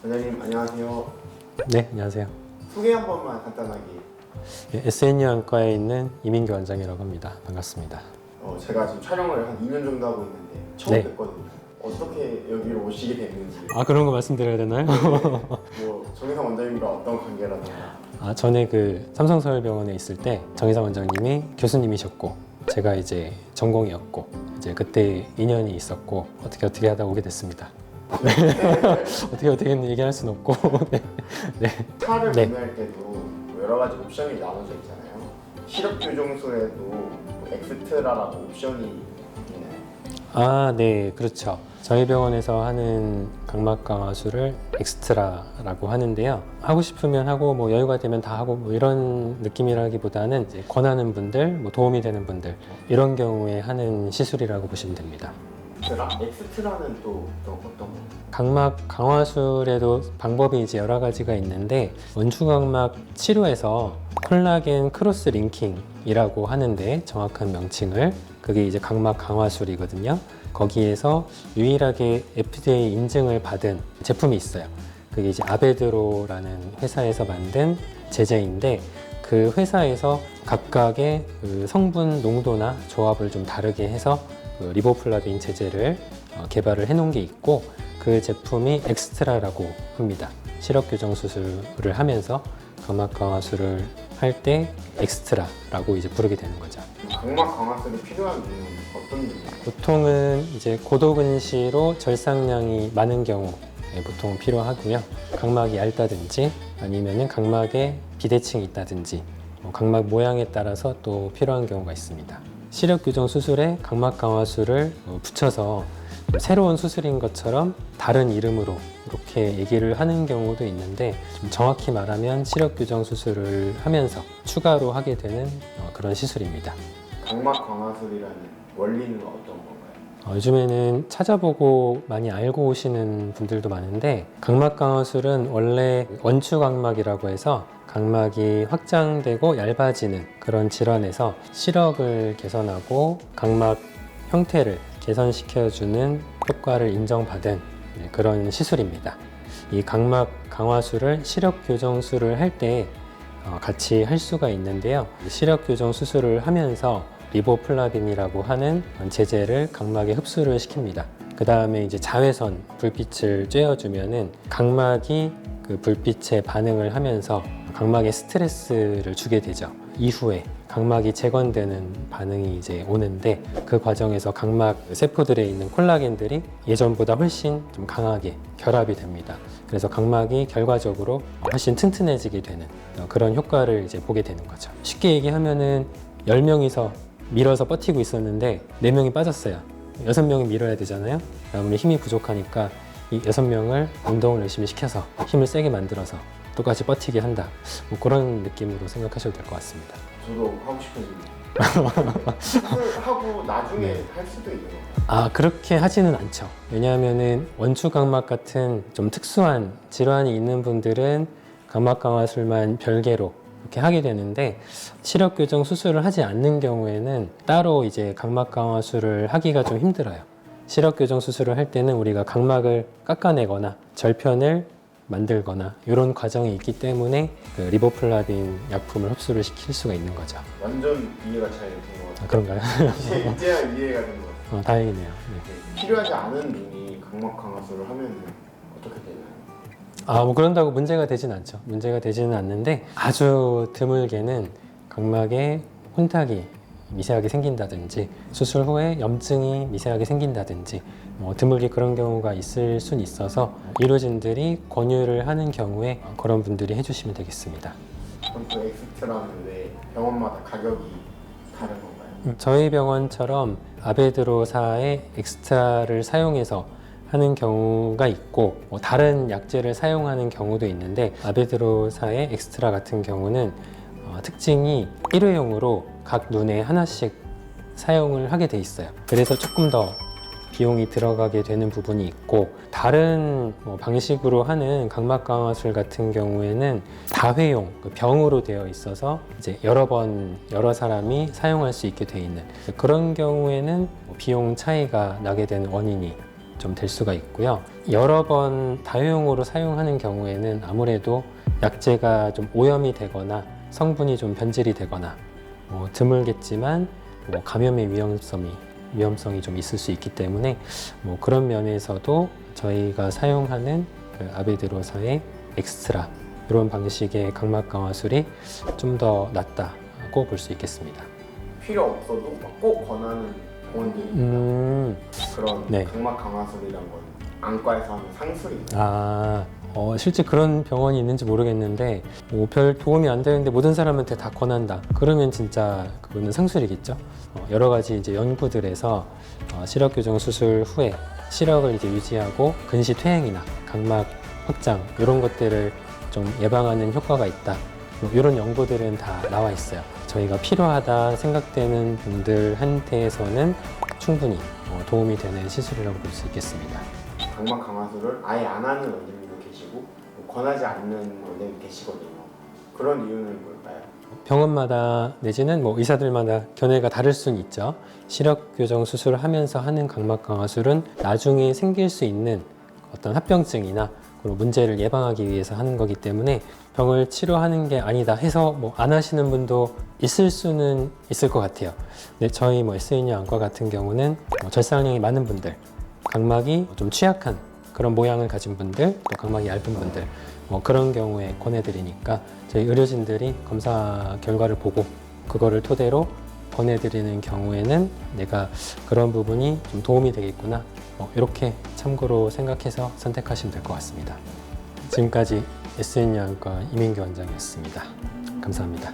원장님 안녕하세요. 네, 안녕하세요. 소개 한 번만 간단하게. SNU 안과에 있는 이민규 원장이라고 합니다. 반갑습니다. 제가 지금 촬영을 한 2년 정도 하고 있는데 처음 네. 뵙거든요. 어떻게 여기로 오시게 됐는지. 아, 그런 거 말씀드려야 되나요? 뭐 정혜성 원장님과 어떤 관계라든가. 전에 그 삼성서울병원에 있을 때 정의상 원장님이 교수님이셨고 제가 이제 전공이었고 이제 그때 인연이 있었고 어떻게 하다 오게 됐습니다. 어떻게 했는지 얘기할 수는 없고. 네. 차를 네. 구매할 때도 여러 가지 옵션이 나눠져 있잖아요. 시력 교정소에도 뭐 엑스트라라고 옵션이 있나요? 네, 그렇죠. 저희 병원에서 하는 각막 강화술을 엑스트라라고 하는데요. 하고 싶으면 하고 뭐 여유가 되면 다 하고 뭐 이런 느낌이라기보다는 이제 권하는 분들, 뭐 도움이 되는 분들 이런 경우에 하는 시술이라고 보시면 됩니다. 엑스트라는 또 어떤 거? 각막 강화술에도 방법이 이제 여러 가지가 있는데 원추각막 치료에서 콜라겐 크로스 링킹이라고 하는데 정확한 명칭을 그게 이제 각막 강화술이거든요. 거기에서 유일하게 FDA 인증을 받은 제품이 있어요. 그게 이제 아베드로라는 회사에서 만든 제제인데 그 회사에서 각각의 그 성분 농도나 조합을 좀 다르게 해서 그 리보플라빈 제제를 개발을 해놓은 게 있고 그 제품이 엑스트라라고 합니다. 시력 교정 수술을 하면서 각막 강화술을 할 때 엑스트라라고 이제 부르게 되는 거죠. 각막 강화술이 필요한 이유는 어떤 이유예요? 보통은 이제 고도근시로 절상량이 많은 경우에 보통 필요하고요. 각막이 얇다든지 아니면은 각막에 비대칭이 있다든지 각막 모양에 따라서 또 필요한 경우가 있습니다. 시력 교정 수술에 각막 강화술을 붙여서 새로운 수술인 것처럼 다른 이름으로 이렇게 얘기를 하는 경우도 있는데 좀 정확히 말하면 시력 교정 수술을 하면서 추가로 하게 되는 그런 시술입니다. 각막 강화술이라는 원리는 어떤 건가요? 요즘에는 찾아보고 많이 알고 오시는 분들도 많은데 각막 강화술은 원래 원추각막이라고 해서 각막이 확장되고 얇아지는 그런 질환에서 시력을 개선하고 각막 형태를 개선시켜주는 효과를 인정받은 그런 시술입니다. 이 각막 강화술을 시력 교정술을 할 때 같이 할 수가 있는데요. 시력 교정 수술을 하면서 리보플라빈이라고 하는 제제를 각막에 흡수를 시킵니다. 그 다음에 이제 자외선 불빛을 쬐어주면은 각막이 그 불빛에 반응을 하면서 각막에 스트레스를 주게 되죠. 이후에 각막이 재건되는 반응이 이제 오는데 그 과정에서 각막 세포들에 있는 콜라겐들이 예전보다 훨씬 좀 강하게 결합이 됩니다. 그래서 각막이 결과적으로 훨씬 튼튼해지게 되는 그런 효과를 이제 보게 되는 거죠. 쉽게 얘기하면은 10명이서 밀어서 버티고 있었는데 4명이 빠졌어요. 6명이 밀어야 되잖아요. 아무리 힘이 부족하니까 이 6명을 운동을 열심히 시켜서 힘을 세게 만들어서 똑같이 버티게 한다. 뭐 그런 느낌으로 생각하셔도 될 것 같습니다. 저도 하고 싶어지네요. 수술하고 나중에 네. 할 수도 있는 건가요? 그렇게 하지는 않죠. 왜냐하면은 원추각막 같은 좀 특수한 질환이 있는 분들은 각막 강화술만 별개로 이렇게 하게 되는데 시력 교정 수술을 하지 않는 경우에는 따로 이제 각막 강화술을 하기가 좀 힘들어요. 시력 교정 수술을 할 때는 우리가 각막을 깎아내거나 절편을 만들거나 이런 과정이 있기 때문에 그 리보플라빈 약품을 흡수를 시킬 수가 있는 거죠. 완전 이해가 잘 된 것 같아요. 그런가요? 이제야 이해가 된 것 같아요. 다행이네요. 네. 필요하지 않은 눈이 각막 강화술을 하면 어떻게 되나요? 뭐 그런다고 문제가 되진 않죠. 문제가 되지는 않는데 아주 드물게는 각막에 혼탁이 미세하게 생긴다든지 수술 후에 염증이 미세하게 생긴다든지 드물게 그런 경우가 있을 순 있어서 의료진들이 권유를 하는 경우에 그런 분들이 해주시면 되겠습니다. 그럼 또 엑스트라는 왜 병원마다 가격이 다른 건가요? 저희 병원처럼 아베드로사의 엑스트라를 사용해서 하는 경우가 있고 다른 약제를 사용하는 경우도 있는데 아베드로사의 엑스트라 같은 경우는 특징이 일회용으로 각 눈에 하나씩 사용을 하게 돼 있어요. 그래서 조금 더 비용이 들어가게 되는 부분이 있고 다른 방식으로 하는 각막 강화술 같은 경우에는 다회용 병으로 되어 있어서 이제 여러 사람이 사용할 수 있게 돼 있는 그런 경우에는 비용 차이가 나게 되는 원인이 좀 될 수가 있고요. 여러 번 다용으로 사용하는 경우에는 아무래도 약재가 좀 오염이 되거나 성분이 좀 변질이 되거나 드물겠지만 감염의 위험성이 좀 있을 수 있기 때문에 그런 면에서도 저희가 사용하는 그 아베드로사의 엑스트라 이런 방식의 각막 강화술이 좀 더 낫다고 볼 수 있겠습니다. 필요 없어도 막꼭 권하는 병원들이 그런 네. 각막 강화술이란 건 안과에서 하는 상술인가요? 실제 그런 병원이 있는지 모르겠는데 별 도움이 안 되는데 모든 사람한테 다 권한다. 그러면 진짜 그거는 상술이겠죠. 여러 가지 이제 연구들에서 시력 교정 수술 후에 시력을 이제 유지하고 근시 퇴행이나 각막 확장 이런 것들을 좀 예방하는 효과가 있다. 이런 연구들은 다 나와 있어요. 저희가 필요하다 생각되는 분들한테서는 충분히 도움이 되는 시술이라고 볼 수 있겠습니다. 각막 강화술을 아예 안 하는 원장님도 계시고 권하지 않는 원장님도 계시거든요. 그런 이유는 뭘까요? 병원마다 내지는 의사들마다 견해가 다를 수는 있죠. 시력 교정 수술을 하면서 하는 각막 강화술은 나중에 생길 수 있는 어떤 합병증이나 그리고 문제를 예방하기 위해서 하는 거기 때문에 병을 치료하는 게 아니다 해서 안 하시는 분도 있을 수는 있을 것 같아요. 근데 저희 SNU 안과 같은 경우는 절삭량이 많은 분들, 각막이 좀 취약한 그런 모양을 가진 분들, 또 각막이 얇은 분들 그런 경우에 권해드리니까 저희 의료진들이 검사 결과를 보고 그거를 토대로 권해드리는 경우에는 내가 그런 부분이 좀 도움이 되겠구나 이렇게 참고로 생각해서 선택하시면 될 것 같습니다. 지금까지 SNU 안과 이민규 원장이었습니다. 감사합니다.